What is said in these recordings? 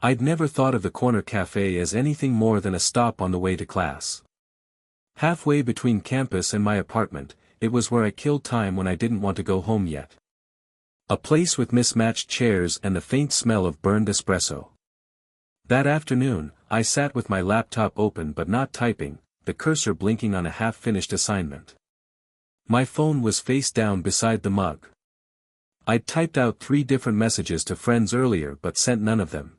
I'd never thought of the corner cafe as anything more than a stop on the way to class. Halfway between campus and my apartment, it was where I killed time when I didn't want to go home yet. A place with mismatched chairs and the faint smell of burned espresso. That afternoon, I sat with my laptop open but not typing, the cursor blinking on a half-finished assignment. My phone was face down beside the mug. I'd typed out 3 different messages to friends earlier but sent none of them.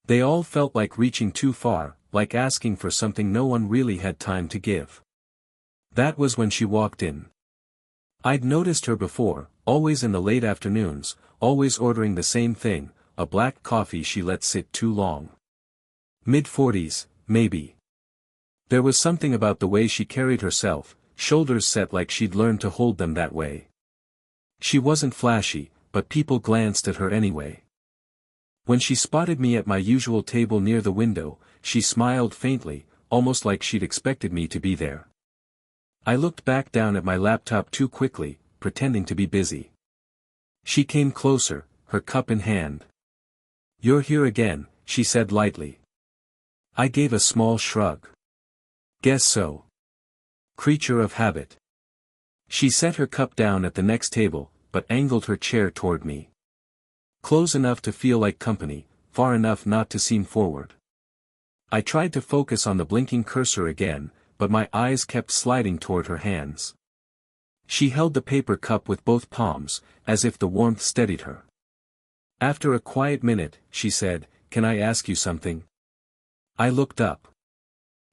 They all felt like reaching too far, like asking for something no one really had time to give. That was when she walked in. I'd noticed her before, always in the late afternoons, always ordering the same thing, a black coffee she let sit too long. Mid-40s, maybe. There was something about the way she carried herself, shoulders set like she'd learned to hold them that way. She wasn't flashy, but people glanced at her anyway. When she spotted me at my usual table near the window, she smiled faintly, almost like she'd expected me to be there. I looked back down at my laptop too quickly, pretending to be busy. She came closer, her cup in hand. "You're here again," she said lightly. I gave a small shrug. "Guess so. Creature of habit." She set her cup down at the next table, but angled her chair toward me. Close enough to feel like company, far enough not to seem forward. I tried to focus on the blinking cursor again, but my eyes kept sliding toward her hands. She held the paper cup with both palms, as if the warmth steadied her. After a quiet minute, she said, "Can I ask you something?" I looked up.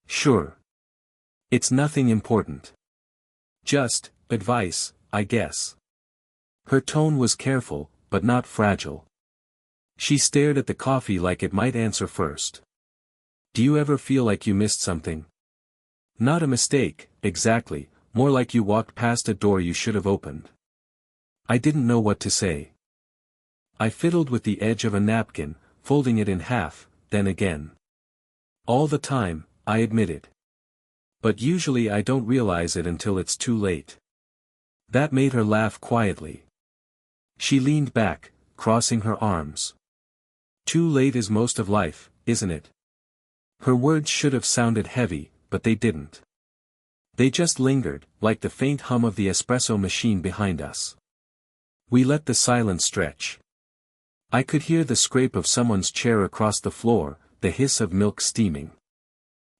"Sure. It's nothing important. Just advice, I guess." Her tone was careful, but not fragile. She stared at the coffee like it might answer first. "Do you ever feel like you missed something? Not a mistake, exactly, more like you walked past a door you should have opened." I didn't know what to say. I fiddled with the edge of a napkin, folding it in half, then again. "All the time," I admitted. "But usually I don't realize it until it's too late." That made her laugh quietly. She leaned back, crossing her arms. "Too late is most of life, isn't it?" Her words should have sounded heavy, but they didn't. They just lingered, like the faint hum of the espresso machine behind us. We let the silence stretch. I could hear the scrape of someone's chair across the floor, the hiss of milk steaming.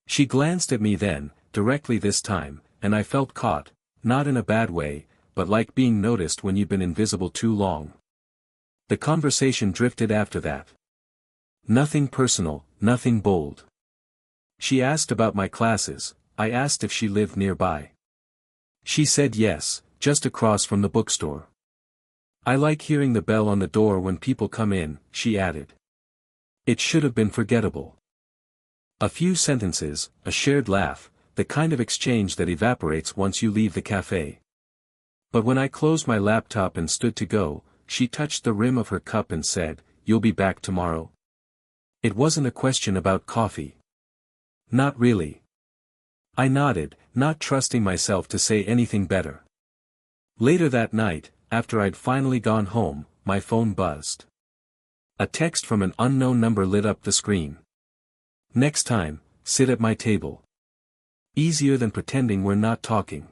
She glanced at me then, directly this time, and I felt caught, not in a bad way, but like being noticed when you've been invisible too long. The conversation drifted after that. Nothing personal, nothing bold. She asked about my classes. I asked if she lived nearby. She said yes, just across from the bookstore. "I like hearing the bell on the door when people come in," she added. It should have been forgettable. A few sentences, a shared laugh, the kind of exchange that evaporates once you leave the cafe. But when I closed my laptop and stood to go, she touched the rim of her cup and said, "You'll be back tomorrow?" It wasn't a question about coffee. Not really. I nodded, not trusting myself to say anything better. Later that night, after I'd finally gone home, my phone buzzed. A text from an unknown number lit up the screen. "Next time, sit at my table." Easier than pretending we're not talking.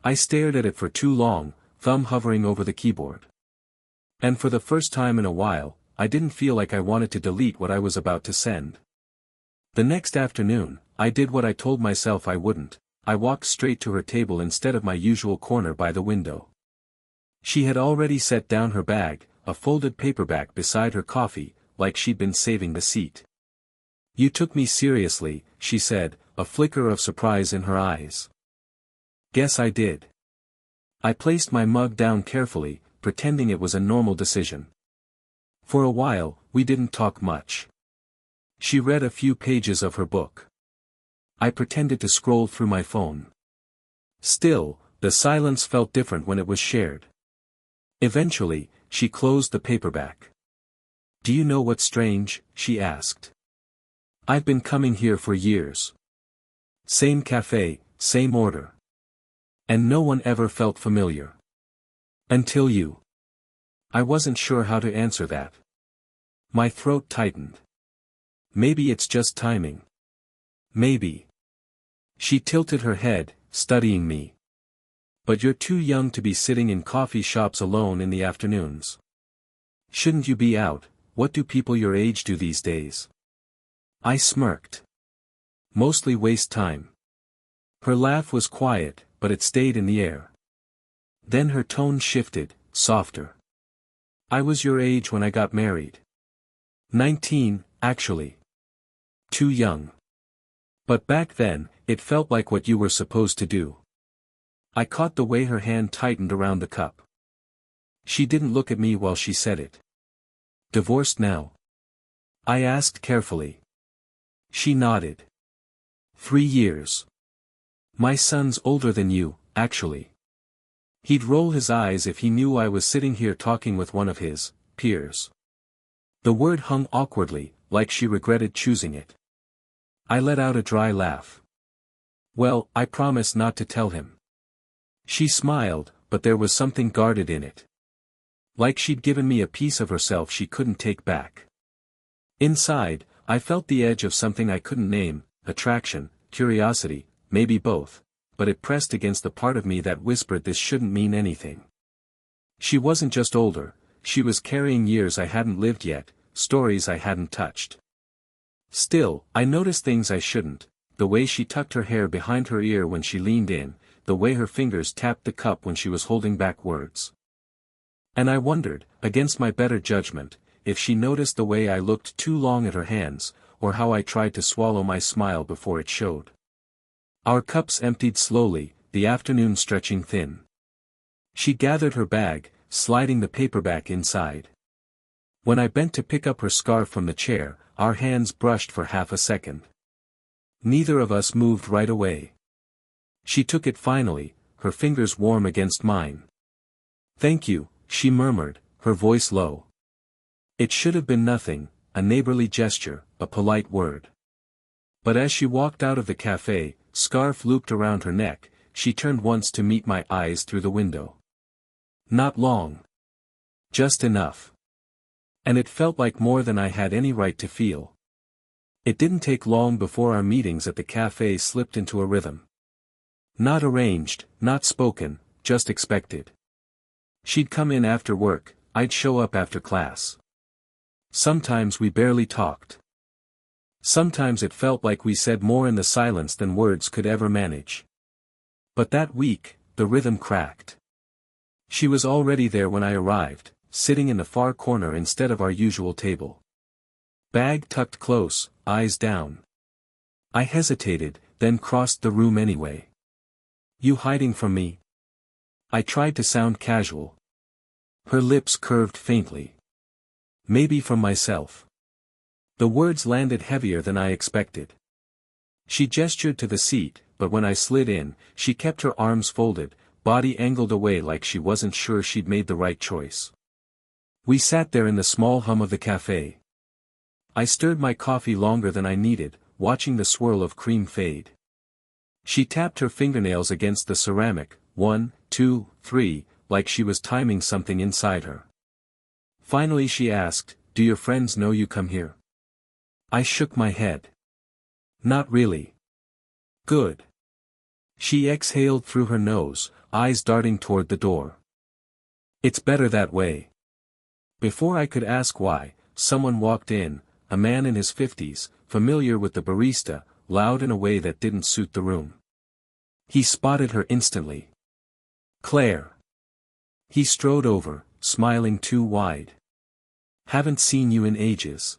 I stared at it for too long, thumb hovering over the keyboard. And for the first time in a while, I didn't feel like I wanted to delete what I was about to send. The next afternoon, I did what I told myself I wouldn't. I walked straight to her table instead of my usual corner by the window. She had already set down her bag, a folded paperback beside her coffee, like she'd been saving the seat. "You took me seriously," she said, a flicker of surprise in her eyes. "Guess I did." I placed my mug down carefully, pretending it was a normal decision. For a while, we didn't talk much. She read a few pages of her book. I pretended to scroll through my phone. Still, the silence felt different when it was shared. Eventually, she closed the paperback. "Do you know what's strange?" she asked. "I've been coming here for years. Same cafe, same order. And no one ever felt familiar. Until you." I wasn't sure how to answer that. My throat tightened. Maybe it's just timing. Maybe. She tilted her head, studying me. But you're too young to be sitting in coffee shops alone in the afternoons. Shouldn't you be out? What do people your age do these days? I smirked. Mostly waste time. Her laugh was quiet, but it stayed in the air. Then her tone shifted, softer. I was your age when I got married. 19, actually. Too young. But back then, it felt like what you were supposed to do. I caught the way her hand tightened around the cup. She didn't look at me while she said it. Divorced now? I asked carefully. She nodded. 3 years. My son's older than you, actually. He'd roll his eyes if he knew I was sitting here talking with one of his peers. The word hung awkwardly, like she regretted choosing it. I let out a dry laugh. Well, I promised not to tell him. She smiled, but there was something guarded in it. Like she'd given me a piece of herself she couldn't take back. Inside, I felt the edge of something I couldn't name, attraction, curiosity, maybe both, but it pressed against the part of me that whispered this shouldn't mean anything. She wasn't just older, she was carrying years I hadn't lived yet, stories I hadn't touched. Still, I noticed things I shouldn't, the way she tucked her hair behind her ear when she leaned in, the way her fingers tapped the cup when she was holding back words. And I wondered, against my better judgment, if she noticed the way I looked too long at her hands, or how I tried to swallow my smile before it showed. Our cups emptied slowly, the afternoon stretching thin. She gathered her bag, sliding the paperback inside. When I bent to pick up her scarf from the chair, our hands brushed for half a second. Neither of us moved right away. She took it finally, her fingers warm against mine. Thank you, she murmured, her voice low. It should have been nothing, a neighborly gesture, a polite word. But as she walked out of the café, scarf looped around her neck, she turned once to meet my eyes through the window. Not long. Just enough. And it felt like more than I had any right to feel. It didn't take long before our meetings at the café slipped into a rhythm. Not arranged, not spoken, just expected. She'd come in after work, I'd show up after class. Sometimes we barely talked. Sometimes it felt like we said more in the silence than words could ever manage. But that week, the rhythm cracked. She was already there when I arrived, sitting in the far corner instead of our usual table. Bag tucked close, eyes down. I hesitated, then crossed the room anyway. You hiding from me? I tried to sound casual. Her lips curved faintly. Maybe from myself. The words landed heavier than I expected. She gestured to the seat, but when I slid in, she kept her arms folded, body angled away like she wasn't sure she'd made the right choice. We sat there in the small hum of the café. I stirred my coffee longer than I needed, watching the swirl of cream fade. She tapped her fingernails against the ceramic, 1, 2, 3, like she was timing something inside her. Finally she asked, "Do your friends know you come here?" I shook my head. Not really. Good. She exhaled through her nose, eyes darting toward the door. It's better that way. Before I could ask why, someone walked in, a man in his 50s, familiar with the barista, loud in a way that didn't suit the room. He spotted her instantly. Claire. He strode over, smiling too wide. Haven't seen you in ages.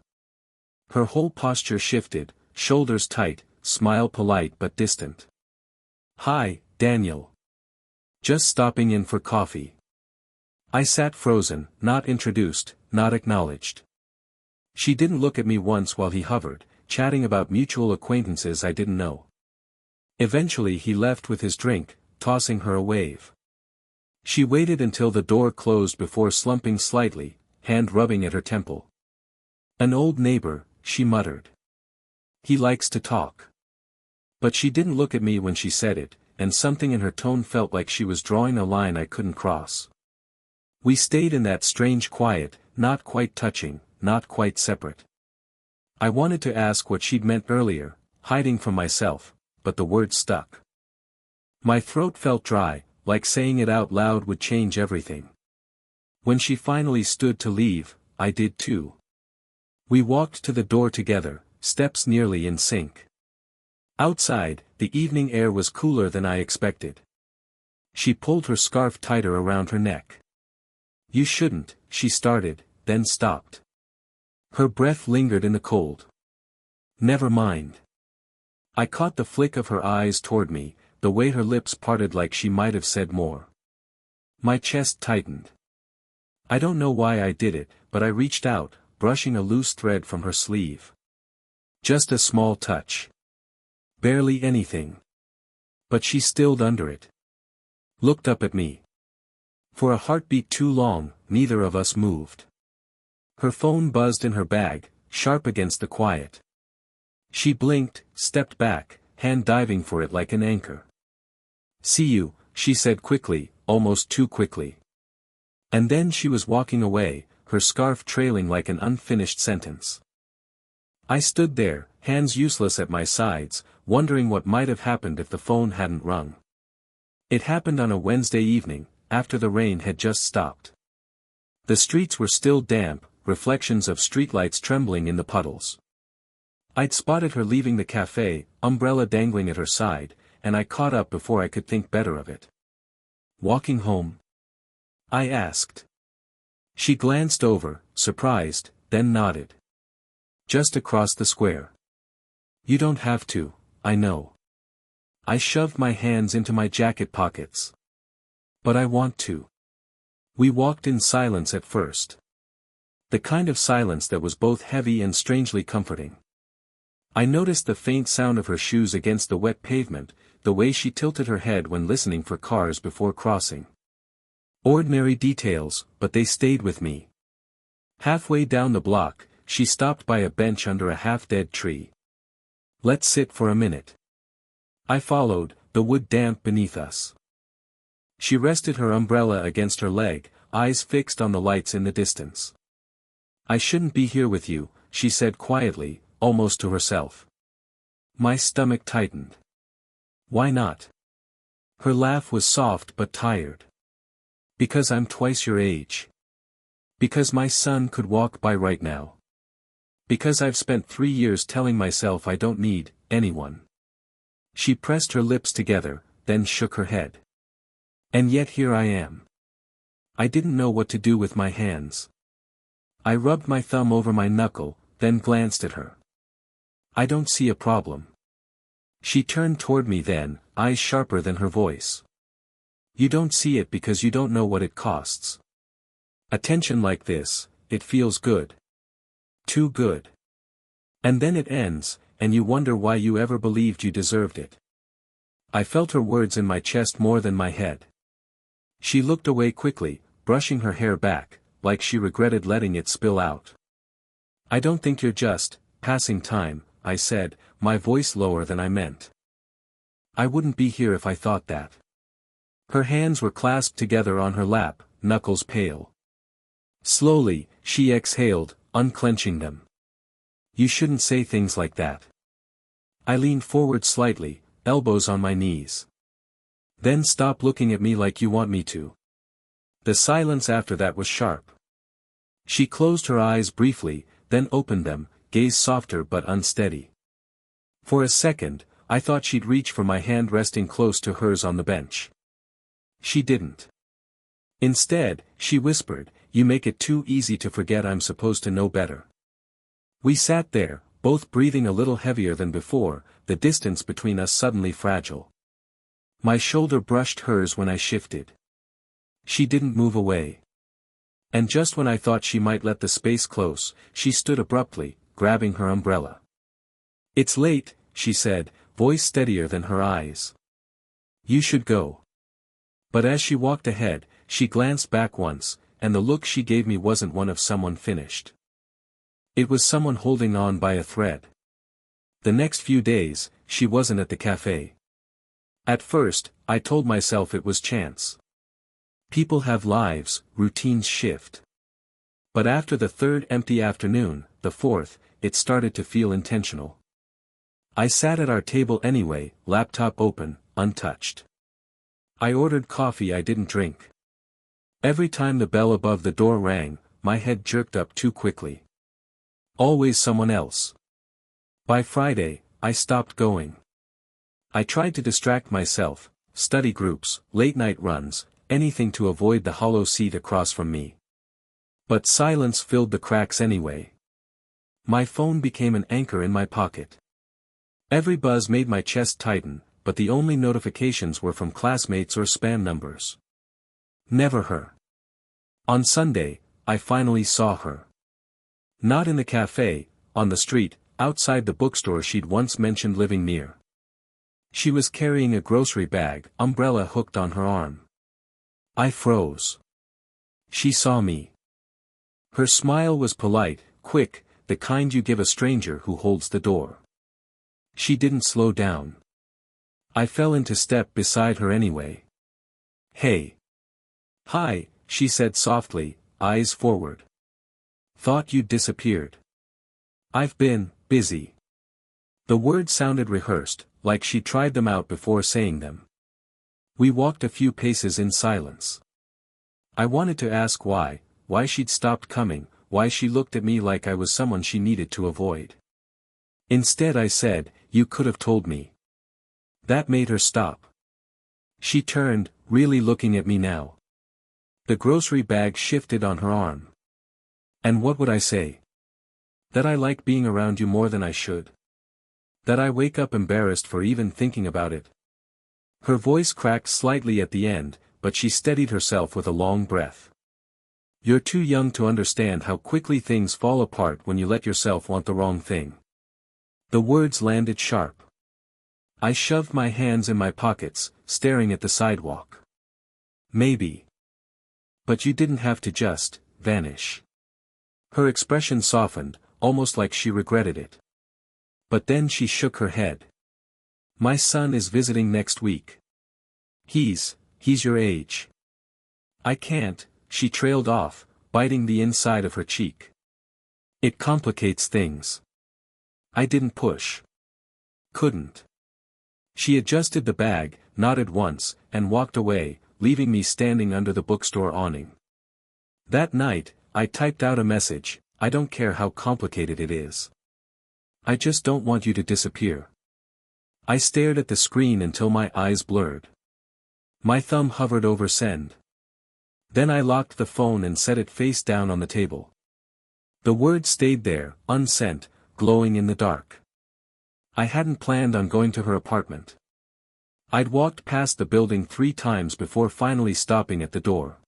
Her whole posture shifted, shoulders tight, smile polite but distant. Hi, Daniel. Just stopping in for coffee. I sat frozen, not introduced, not acknowledged. She didn't look at me once while he hovered, chatting about mutual acquaintances I didn't know. Eventually he left with his drink, tossing her a wave. She waited until the door closed before slumping slightly, hand rubbing at her temple. An old neighbor, she muttered. He likes to talk. But she didn't look at me when she said it, and something in her tone felt like she was drawing a line I couldn't cross. We stayed in that strange quiet, not quite touching, not quite separate. I wanted to ask what she'd meant earlier, hiding from myself, but the words stuck. My throat felt dry, like saying it out loud would change everything. When she finally stood to leave, I did too. We walked to the door together, steps nearly in sync. Outside, the evening air was cooler than I expected. She pulled her scarf tighter around her neck. "You shouldn't," she started, then stopped. Her breath lingered in the cold. "Never mind." I caught the flick of her eyes toward me, the way her lips parted like she might have said more. My chest tightened. I don't know why I did it, but I reached out, brushing a loose thread from her sleeve. Just a small touch. Barely anything. But she stilled under it. Looked up at me. For a heartbeat too long, neither of us moved. Her phone buzzed in her bag, sharp against the quiet. She blinked, stepped back, hand diving for it like an anchor. "See you," she said quickly, almost too quickly. And then she was walking away, her scarf trailing like an unfinished sentence. I stood there, hands useless at my sides, wondering what might have happened if the phone hadn't rung. It happened on a Wednesday evening, after the rain had just stopped. The streets were still damp, reflections of streetlights trembling in the puddles. I'd spotted her leaving the café, umbrella dangling at her side, and I caught up before I could think better of it. "Walking home?" I asked. She glanced over, surprised, then nodded. "Just across the square." "You don't have to, I know." I shoved my hands into my jacket pockets. "But I want to." We walked in silence at first. The kind of silence that was both heavy and strangely comforting. I noticed the faint sound of her shoes against the wet pavement, the way she tilted her head when listening for cars before crossing. Ordinary details, but they stayed with me. Halfway down the block, she stopped by a bench under a half-dead tree. "Let's sit for a minute." I followed, the wood damp beneath us. She rested her umbrella against her leg, eyes fixed on the lights in the distance. "I shouldn't be here with you," she said quietly, almost to herself. My stomach tightened. "Why not?" Her laugh was soft but tired. "Because I'm twice your age. Because my son could walk by right now. Because I've spent 3 years telling myself I don't need anyone." She pressed her lips together, then shook her head. "And yet here I am." I didn't know what to do with my hands. I rubbed my thumb over my knuckle, then glanced at her. "I don't see a problem." She turned toward me then, eyes sharper than her voice. "You don't see it because you don't know what it costs. Attention like this, it feels good. Too good. And then it ends, and you wonder why you ever believed you deserved it." I felt her words in my chest more than my head. She looked away quickly, brushing her hair back, like she regretted letting it spill out. "I don't think you're just passing time," I said, my voice lower than I meant. "I wouldn't be here if I thought that." Her hands were clasped together on her lap, knuckles pale. Slowly, she exhaled, unclenching them. "You shouldn't say things like that." I leaned forward slightly, elbows on my knees. "Then stop looking at me like you want me to." The silence after that was sharp. She closed her eyes briefly, then opened them, gaze softer but unsteady. For a second, I thought she'd reach for my hand resting close to hers on the bench. She didn't. Instead, she whispered, "You make it too easy to forget I'm supposed to know better." We sat there, both breathing a little heavier than before, the distance between us suddenly fragile. My shoulder brushed hers when I shifted. She didn't move away. And just when I thought she might let the space close, she stood abruptly, grabbing her umbrella. "It's late," she said, voice steadier than her eyes. "You should go." But as she walked ahead, she glanced back once, and the look she gave me wasn't one of someone finished. It was someone holding on by a thread. The next few days, she wasn't at the café. At first, I told myself it was chance. People have lives, routines shift. But after the third empty afternoon, the fourth, it started to feel intentional. I sat at our table anyway, laptop open, untouched. I ordered coffee I didn't drink. Every time the bell above the door rang, my head jerked up too quickly. Always someone else. By Friday, I stopped going. I tried to distract myself, study groups, late-night runs, anything to avoid the hollow seat across from me. But silence filled the cracks anyway. My phone became an anchor in my pocket. Every buzz made my chest tighten, but the only notifications were from classmates or spam numbers. Never her. On Sunday, I finally saw her. Not in the café, on the street, outside the bookstore she'd once mentioned living near. She was carrying a grocery bag, umbrella hooked on her arm. I froze. She saw me. Her smile was polite, quick, the kind you give a stranger who holds the door. She didn't slow down. I fell into step beside her anyway. Hey. Hi, she said softly, eyes forward. Thought you'd disappeared. I've been busy. The words sounded rehearsed, like she tried them out before saying them. We walked a few paces in silence. I wanted to ask why she'd stopped coming, why she looked at me like I was someone she needed to avoid. Instead I said, "You could have told me." That made her stop. She turned, really looking at me now. The grocery bag shifted on her arm. And what would I say? That I like being around you more than I should? That I wake up embarrassed for even thinking about it? Her voice cracked slightly at the end, but she steadied herself with a long breath. You're too young to understand how quickly things fall apart when you let yourself want the wrong thing. The words landed sharp. I shoved my hands in my pockets, staring at the sidewalk. Maybe. But you didn't have to just vanish. Her expression softened, almost like she regretted it. But then she shook her head. My son is visiting next week. He's your age. I can't, she trailed off, biting the inside of her cheek. It complicates things. I didn't push. Couldn't. She adjusted the bag, nodded once, and walked away, leaving me standing under the bookstore awning. That night, I typed out a message, I don't care how complicated it is. I just don't want you to disappear. I stared at the screen until my eyes blurred. My thumb hovered over send. Then I locked the phone and set it face down on the table. The words stayed there, unsent, glowing in the dark. I hadn't planned on going to her apartment. I'd walked past the building 3 times before finally stopping at the door.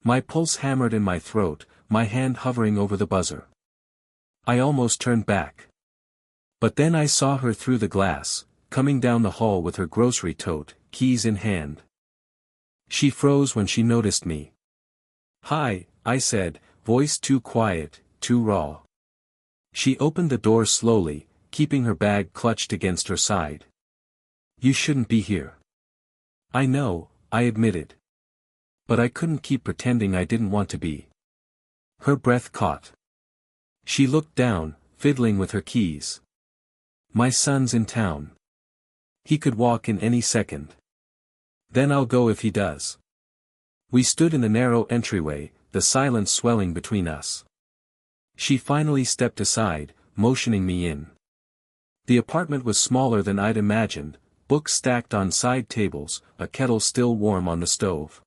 My pulse hammered in my throat, my hand hovering over the buzzer. I almost turned back. But then I saw her through the glass, coming down the hall with her grocery tote, keys in hand. She froze when she noticed me. Hi, I said, voice too quiet, too raw. She opened the door slowly, keeping her bag clutched against her side. You shouldn't be here. I know, I admitted. But I couldn't keep pretending I didn't want to be. Her breath caught. She looked down, fiddling with her keys. My son's in town. He could walk in any second. Then I'll go if he does. We stood in the narrow entryway, the silence swelling between us. She finally stepped aside, motioning me in. The apartment was smaller than I'd imagined, books stacked on side tables, a kettle still warm on the stove.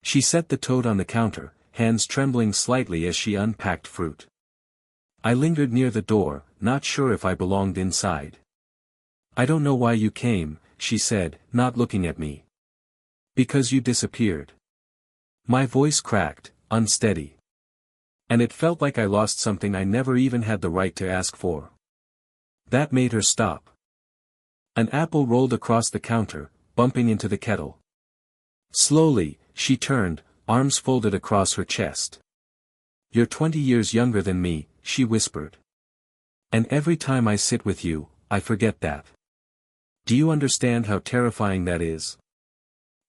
She set the tote on the counter, hands trembling slightly as she unpacked fruit. I lingered near the door, not sure if I belonged inside. I don't know why you came, she said, not looking at me. Because you disappeared. My voice cracked, unsteady. And it felt like I lost something I never even had the right to ask for. That made her stop. An apple rolled across the counter, bumping into the kettle. Slowly, she turned, arms folded across her chest. You're 20 years younger than me, she whispered. And every time I sit with you, I forget that. Do you understand how terrifying that is?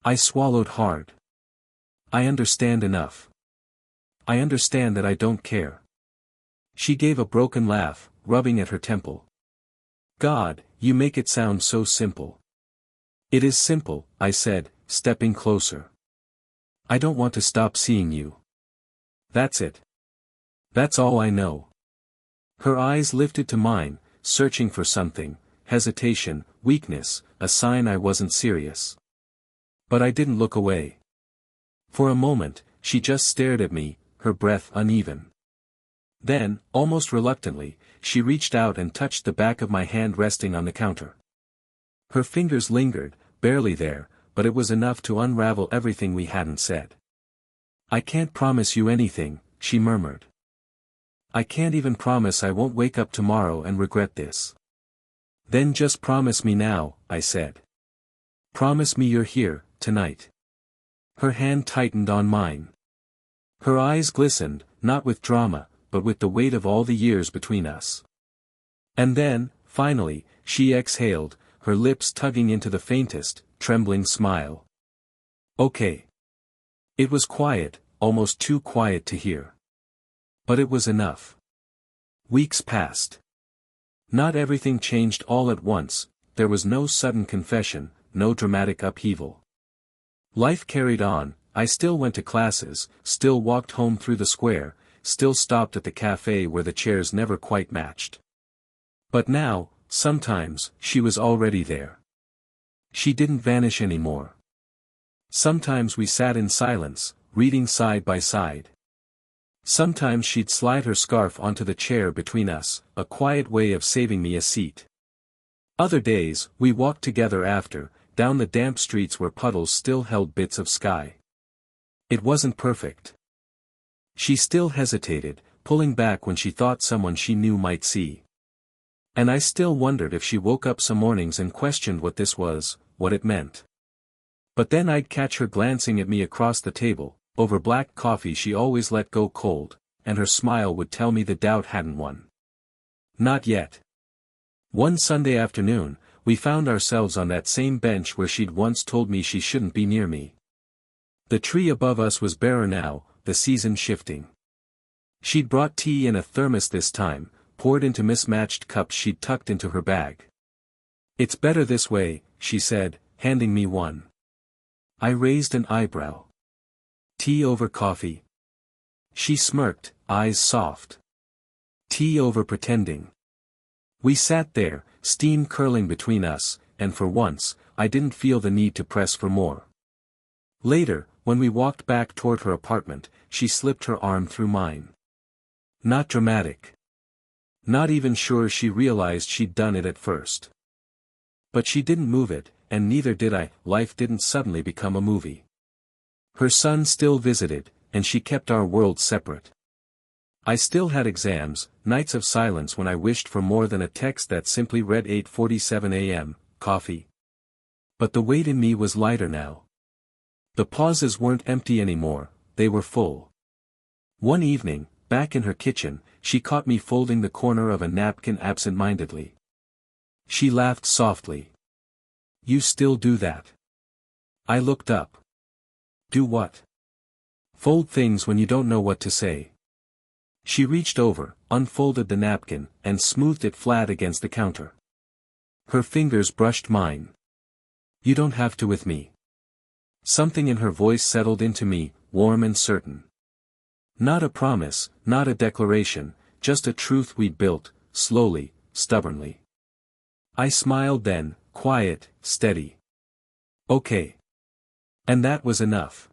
I swallowed hard. I understand enough. I understand that I don't care. She gave a broken laugh, rubbing at her temple. God, you make it sound so simple. It is simple, I said, stepping closer. I don't want to stop seeing you. That's it. That's all I know. Her eyes lifted to mine, searching for something, hesitation, weakness, a sign I wasn't serious. But I didn't look away. For a moment, she just stared at me, her breath uneven. Then, almost reluctantly, she reached out and touched the back of my hand resting on the counter. Her fingers lingered, barely there, but it was enough to unravel everything we hadn't said. I can't promise you anything, she murmured. I can't even promise I won't wake up tomorrow and regret this. Then just promise me now, I said. Promise me you're here, tonight. Her hand tightened on mine. Her eyes glistened, not with drama, but with the weight of all the years between us. And then, finally, she exhaled, her lips tugging into the faintest, trembling smile. Okay. It was quiet, almost too quiet to hear. But it was enough. Weeks passed. Not everything changed all at once, there was no sudden confession, no dramatic upheaval. Life carried on, I still went to classes, still walked home through the square, still stopped at the café where the chairs never quite matched. But now, sometimes, she was already there. She didn't vanish anymore. Sometimes we sat in silence, reading side by side. Sometimes she'd slide her scarf onto the chair between us, a quiet way of saving me a seat. Other days, we walked together after, down the damp streets where puddles still held bits of sky. It wasn't perfect. She still hesitated, pulling back when she thought someone she knew might see. And I still wondered if she woke up some mornings and questioned what this was, what it meant. But then I'd catch her glancing at me across the table, over black coffee she always let go cold, and her smile would tell me the doubt hadn't won. Not yet. One Sunday afternoon, we found ourselves on that same bench where she'd once told me she shouldn't be near me. The tree above us was barer now, the season shifting. She'd brought tea in a thermos this time, poured into mismatched cups she'd tucked into her bag. It's better this way, she said, handing me one. I raised an eyebrow. Tea over coffee? She smirked, eyes soft. Tea over pretending. We sat there, steam curling between us, and for once, I didn't feel the need to press for more. Later, when we walked back toward her apartment, she slipped her arm through mine. Not dramatic. Not even sure she realized she'd done it at first. But she didn't move it, and neither did I. Life didn't suddenly become a movie. Her son still visited, and she kept our worlds separate. I still had exams, nights of silence when I wished for more than a text that simply read 8:47 a.m., coffee. But the weight in me was lighter now. The pauses weren't empty anymore, they were full. One evening, back in her kitchen, she caught me folding the corner of a napkin absent-mindedly. She laughed softly. You still do that? I looked up. Do what? Fold things when you don't know what to say. She reached over, unfolded the napkin, and smoothed it flat against the counter. Her fingers brushed mine. You don't have to with me. Something in her voice settled into me, warm and certain. Not a promise, not a declaration, just a truth we'd built, slowly, stubbornly. I smiled then, quiet, steady. Okay. And that was enough.